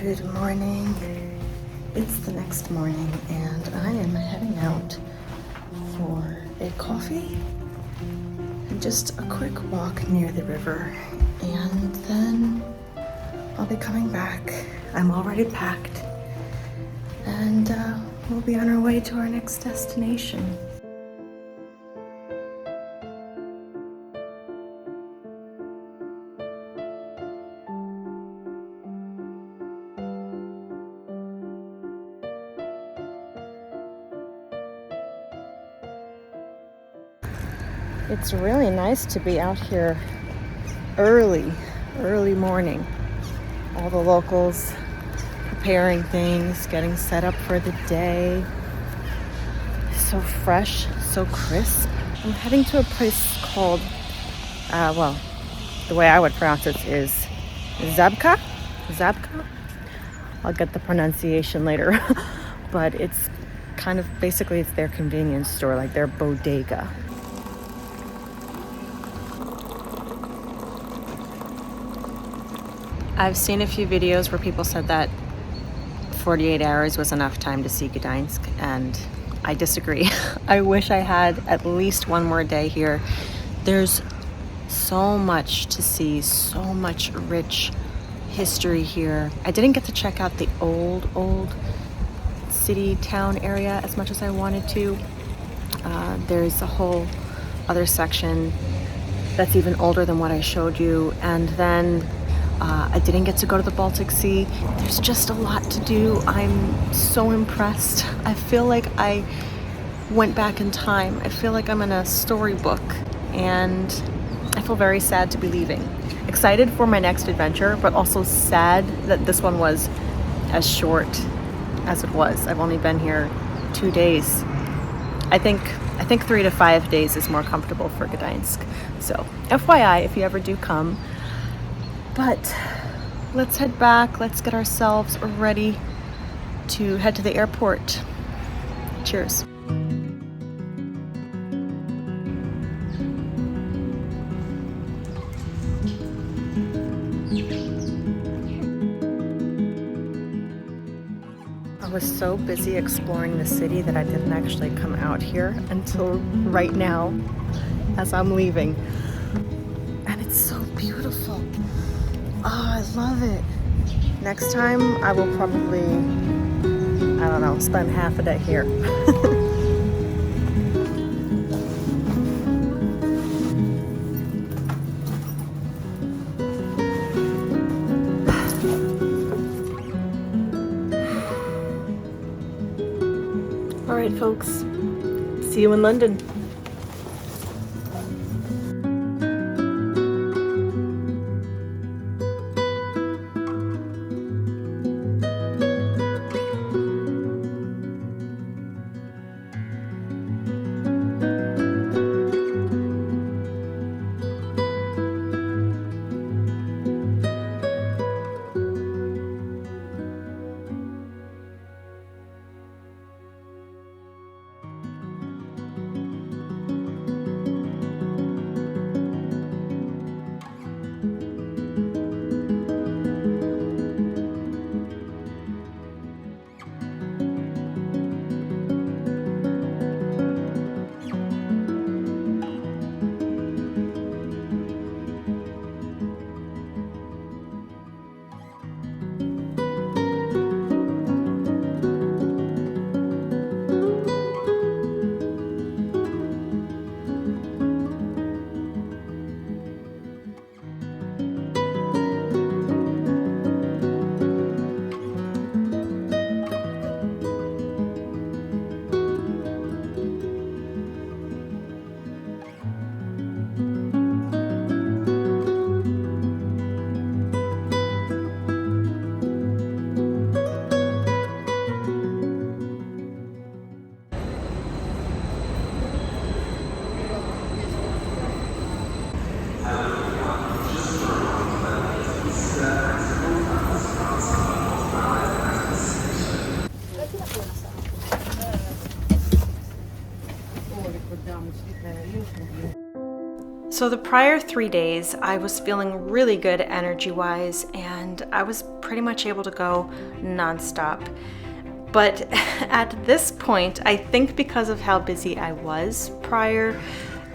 Good morning. It's the next morning and I am heading out for a coffee and just a quick walk near the river, and then I'll be coming back. I'm already packed and we'll be on our way to our next destination. It's really nice to be out here early morning. All the locals preparing things, getting set up for the day. So fresh, so crisp. I'm heading to a place called, the way I would pronounce it is Zabka? I'll get the pronunciation later. But it's kind of, basically it's their convenience store, like their bodega. I've seen a few videos where people said that 48 hours was enough time to see Gdansk, and I disagree. I wish I had at least one more day here. There's so much to see, so much rich history here. I didn't get to check out the old city town area as much as I wanted to. There's a whole other section that's even older than what I showed you, and then I didn't get to go to the Baltic Sea. There's just a lot to do. I'm so impressed. I feel like I went back in time. I feel like I'm in a storybook, and I feel very sad to be leaving. Excited for my next adventure, but also sad that this one was as short as it was. I've only been here 2 days. I think 3 to 5 days is more comfortable for Gdansk. So FYI, if you ever do come. But let's head back. Let's get ourselves ready to head to the airport. Cheers. I was so busy exploring the city that I didn't actually come out here until right now as I'm leaving. And it's so beautiful. Oh, I love it. Next time I will probably, spend half a day here. All right, folks. See you in London. So the prior 3 days, I was feeling really good energy-wise, and I was pretty much able to go nonstop. But at this point, I think because of how busy I was prior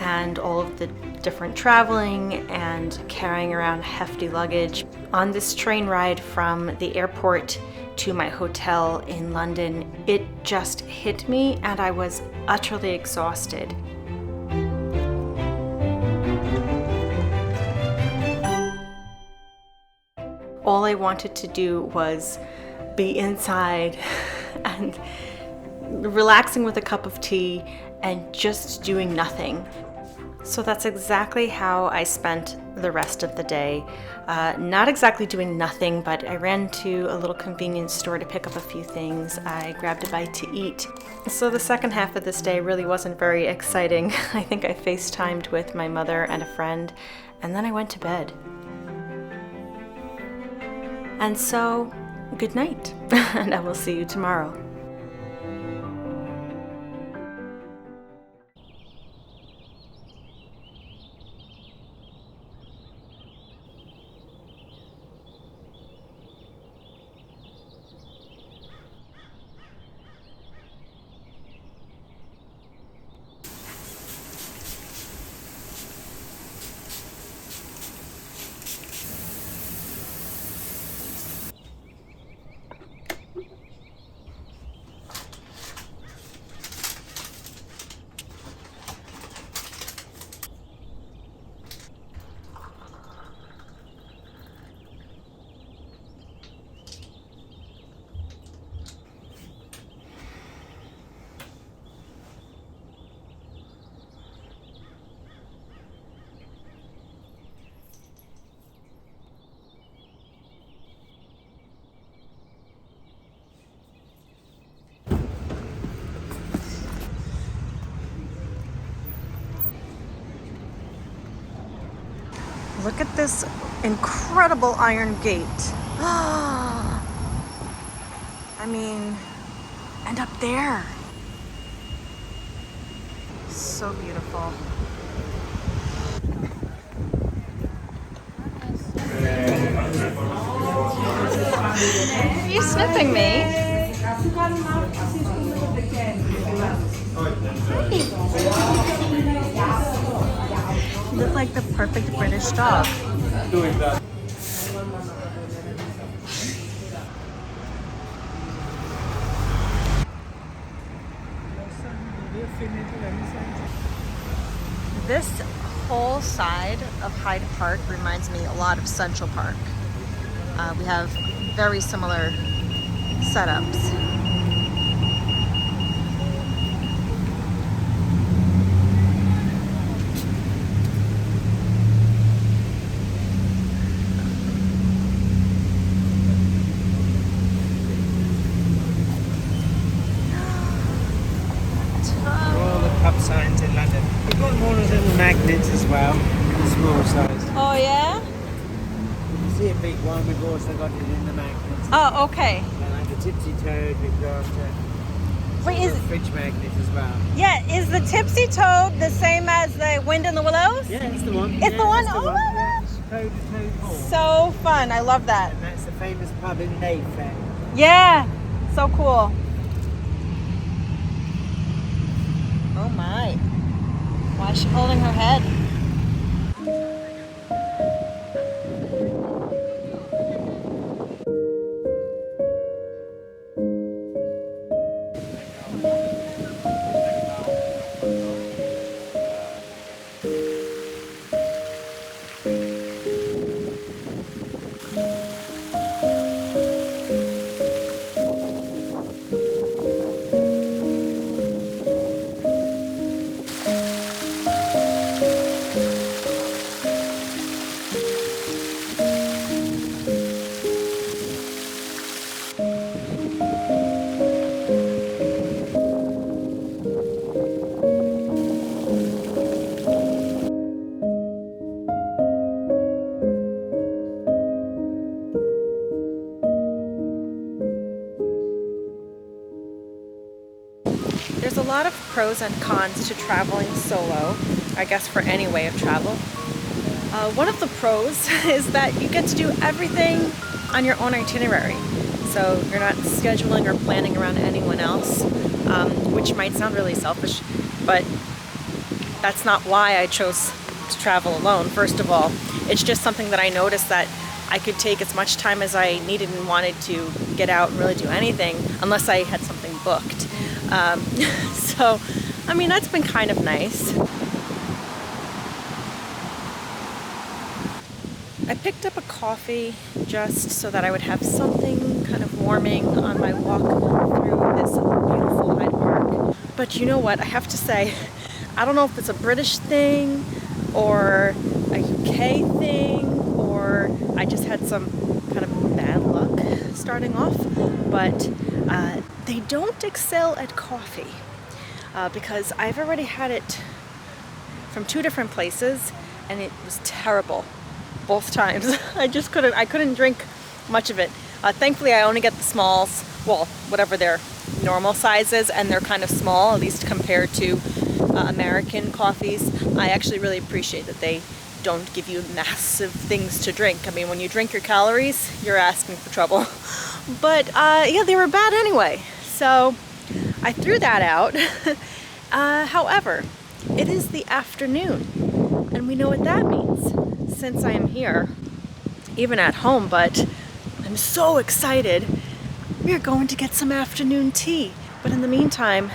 and all of the different traveling and carrying around hefty luggage, on this train ride from the airport to my hotel in London, it just hit me and I was utterly exhausted. All I wanted to do was be inside and relaxing with a cup of tea and just doing nothing. So that's exactly how I spent the rest of the day. Not exactly doing nothing, but I ran to a little convenience store to pick up a few things. I grabbed a bite to eat. So the second half of this day really wasn't very exciting. I think I FaceTimed with my mother and a friend, and then I went to bed. And so, good night, and I will see you tomorrow. Look at this incredible iron gate. I mean, and up there. So beautiful. Are you sniffing me? You look like the perfect British dog. Doing that. This whole side of Hyde Park reminds me a lot of Central Park. We have very similar setups. Signs in London. We've got more of little magnets as well, small size. Oh yeah? You see a big one, we've also got it in the magnets. Oh, okay. And like the Tipsy Toad, we've got Wait, is fridge magnet as well. Yeah, is the Tipsy Toad the same as the Wind in the Willows? Yeah, it's the one. It's the one? The Oh one. my gosh! Toad is Toad Hall. So fun, I love that. And that's the famous pub in Mayfair. Yeah, so cool. Oh my. Why is she holding her head? There's a lot of pros and cons to traveling solo, I guess for any way of travel. One of the pros is that you get to do everything on your own itinerary. So you're not scheduling or planning around anyone else, which might sound really selfish, but that's not why I chose to travel alone. First of all, it's just something that I noticed that I could take as much time as I needed and wanted to get out and really do anything, unless I had something booked. So, I mean, that's been kind of nice. I picked up a coffee just so that I would have something kind of warming on my walk through this beautiful Hyde Park. But you know what, I have to say, I don't know if it's a British thing or a UK thing, or I just had some kind of bad luck starting off, but they don't excel at coffee because I've already had it from 2 different places and it was terrible both times. I couldn't drink much of it. Thankfully I only get the smalls, well, whatever their normal size is, and they're kind of small, at least compared to American coffees. I actually really appreciate that they don't give you massive things to drink. I mean, when you drink your calories, you're asking for trouble. But yeah, they were bad anyway. So I threw that out. However, it is the afternoon, and we know what that means since I am here, even at home, but I'm so excited. We're going to get some afternoon tea. But in the meantime,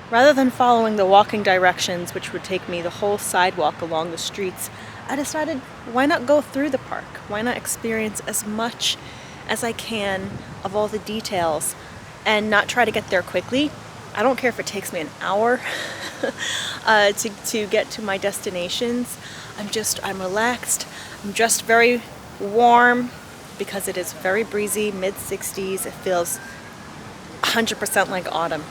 rather than following the walking directions, which would take me the whole sidewalk along the streets, I decided, why not go through the park? Why not experience as much as I can of all the details and not try to get there quickly? I don't care if it takes me an hour to get to my destinations. I'm relaxed. I'm just very warm because it is very breezy, mid-60s. It feels 100% like autumn.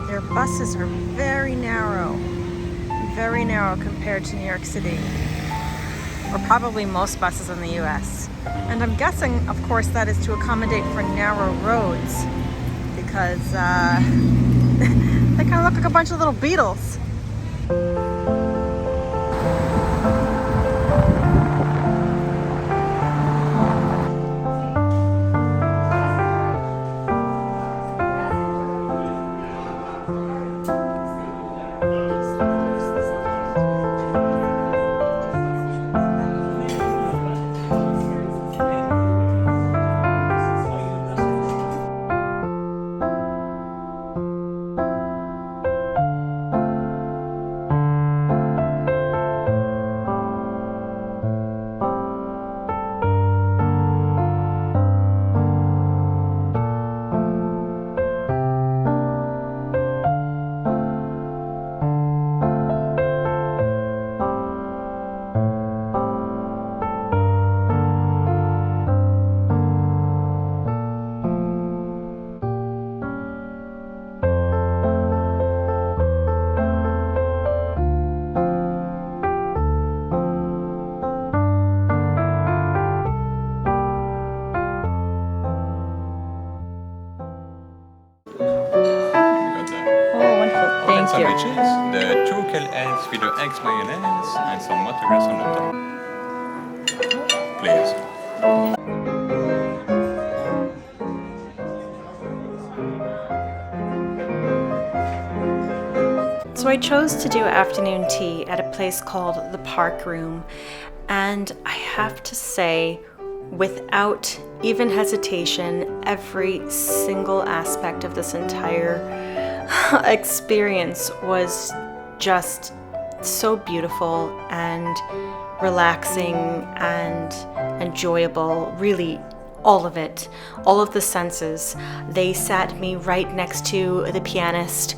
Their buses are very narrow compared to New York City, or probably most buses in the US. And I'm guessing, of course, that is to accommodate for narrow roads, because they kind of look like a bunch of little beetles. Sandwiches, the turkey eggs with the eggs mayonnaise and some muttergrass on the top. Please. So I chose to do afternoon tea at a place called the Park Room, and I have to say, without even hesitation, every single aspect of this entire experience was just so beautiful and relaxing and enjoyable. Really, all of it, all of the senses. They sat me right next to the pianist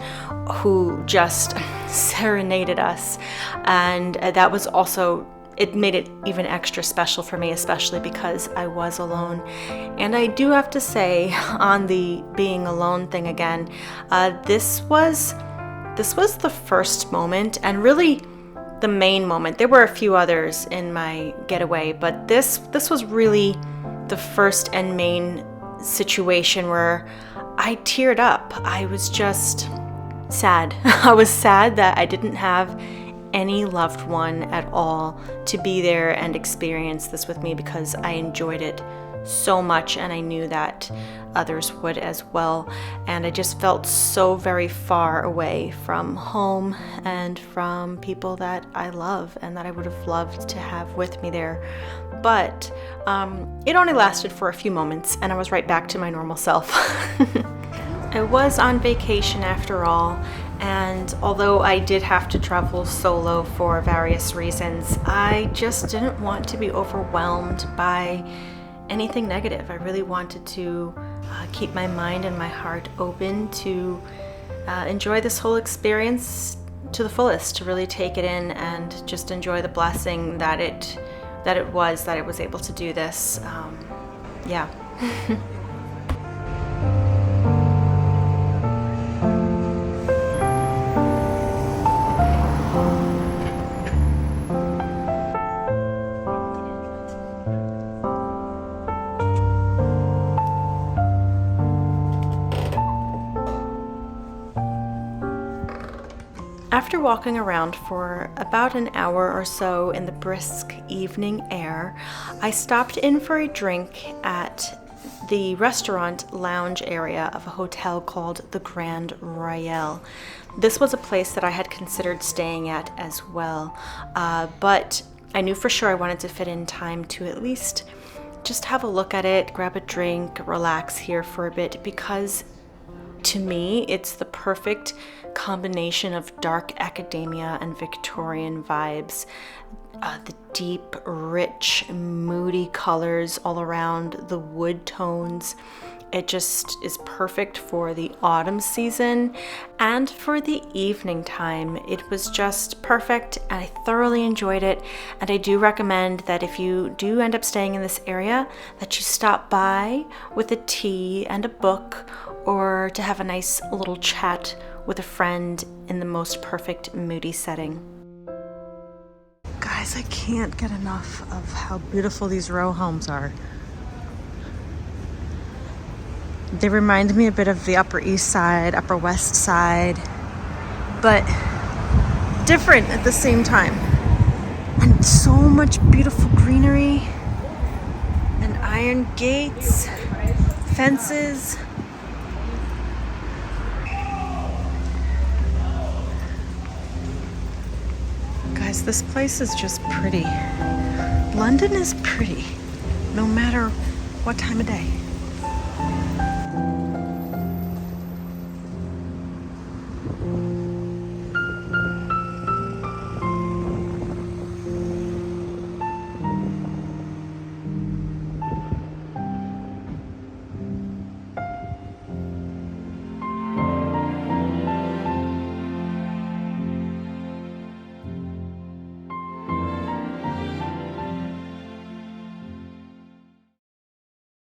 who just serenaded us, and that was also, it made it even extra special for me, especially because I was alone. And I do have to say, on the being alone thing again, this was the first moment, and really the main moment. There were a few others in my getaway, but this was really the first and main situation where I teared up. I was just sad. I was sad that I didn't have any loved one at all to be there and experience this with me, because I enjoyed it so much and I knew that others would as well. And I just felt so very far away from home and from people that I love and that I would have loved to have with me there. But it only lasted for a few moments and I was right back to my normal self. I was on vacation after all, and although I did have to travel solo for various reasons, I just didn't want to be overwhelmed by anything negative. I really wanted to keep my mind and my heart open to enjoy this whole experience to the fullest, to really take it in and just enjoy the blessing that it was that I was able to do this. Yeah. After walking around for about an hour or so in the brisk evening air, I stopped in for a drink at the restaurant lounge area of a hotel called the Grand Royale. This was a place that I had considered staying at as well, but I knew for sure I wanted to fit in time to at least just have a look at it, grab a drink, relax here for a bit, because to me, it's the perfect combination of dark academia and Victorian vibes. The deep, rich, moody colors all around, the wood tones. It just is perfect for the autumn season and for the evening time. It was just perfect and I thoroughly enjoyed it. And I do recommend that if you do end up staying in this area, that you stop by with a tea and a book, or to have a nice little chat with a friend in the most perfect moody setting. Guys, I can't get enough of how beautiful these row homes are. They remind me a bit of the Upper East Side, Upper West Side, but different at the same time. And so much beautiful greenery and iron gates, fences. Guys, this place is just pretty. London is pretty, no matter what time of day.